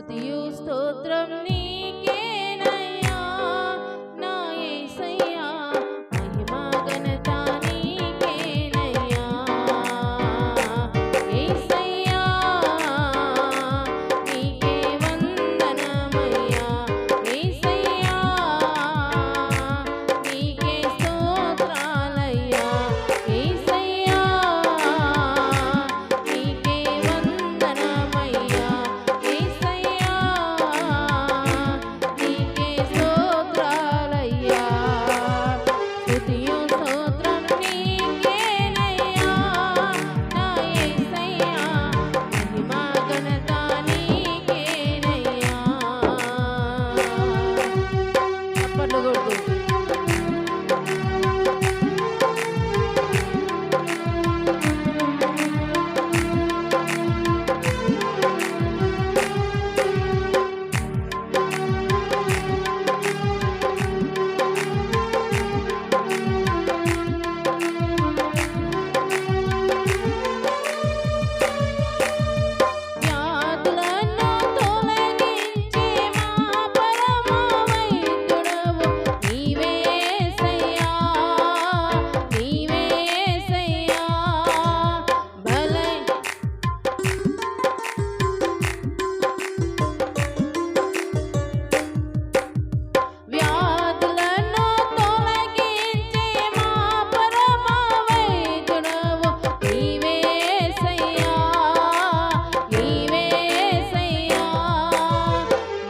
స్తుతియు స్తోత్రం నీకేనయ్యా నా యేసయ్యా, మహిమ ఘనత నీకేనయ్యా. యేసయ్యా నీకే వందనమయ్యా, యేసయ్యా నీకే స్తోత్రాలయ్యా, యేసయ్యా నీకే వందనమయ్యా, యేసయ్యా నీకే స్తోత్రాలయ్యా. స్తుతియు స్తోత్రం నీకేనయ్యా నా యేసయ్యా, మహిమ ఘనత నీకేనయ్యా. చప్పట్లు కొడుతూ వ్యాధులను తొలగించే మా పరమ వైద్యుడవు నీవే యేసయ్యా, నీవే యేసయ్యా. వ్యాధులను తొలగించే మా పరమ వైద్యుడవు నీవే యేసయ్యా, నీవే యేసయ్యా.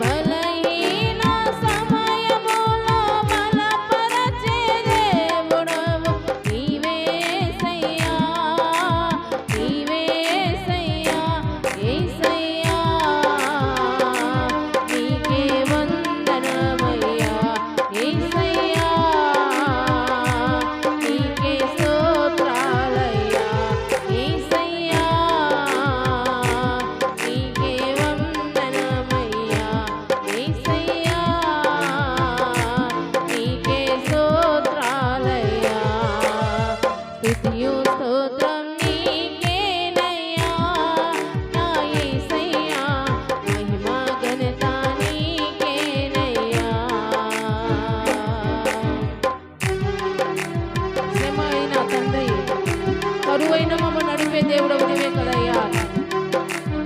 బలహీన సమయములో బలపరచే దేవుడవు నీవే యేసయ్యా, నీవే యేసయ్యా. యేసయ్యా నీకే వందనమయ్యా, యేసయ్యా నీకే స్తోత్రాలయ్యా, యేసయ్యా నీకే వందనమయ్యా, యేసయ్యా నీకే స్తోత్రాలయ్యా. స్తుతియు స్తోత్రం నీకేనయ్యా నా యేసయ్యా, మహిమ ఘనత నీకేనయ్యా. శ్రమైన తండ్రి, కరువైన మమ్మ నడిపే దేవుడవు నీవే కదయ్యా.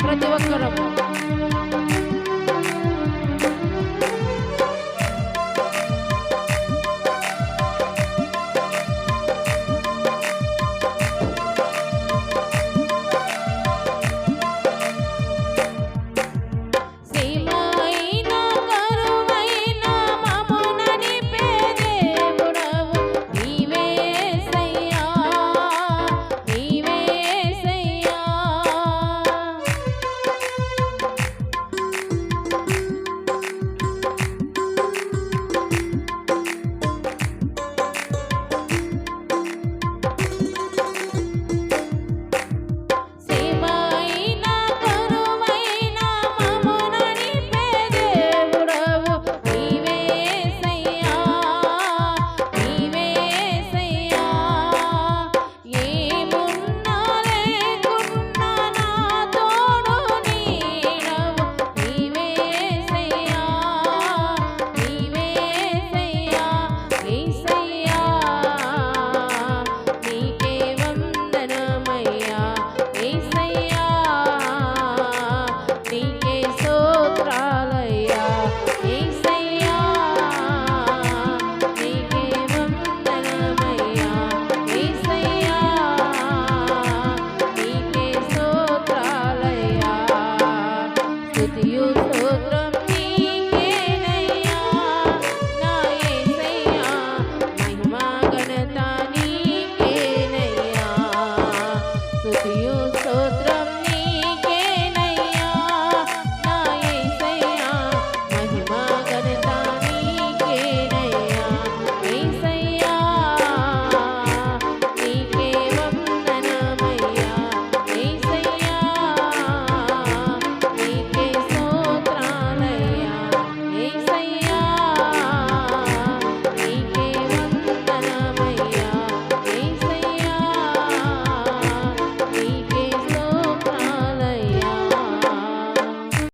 ప్రతి ఒక్కరము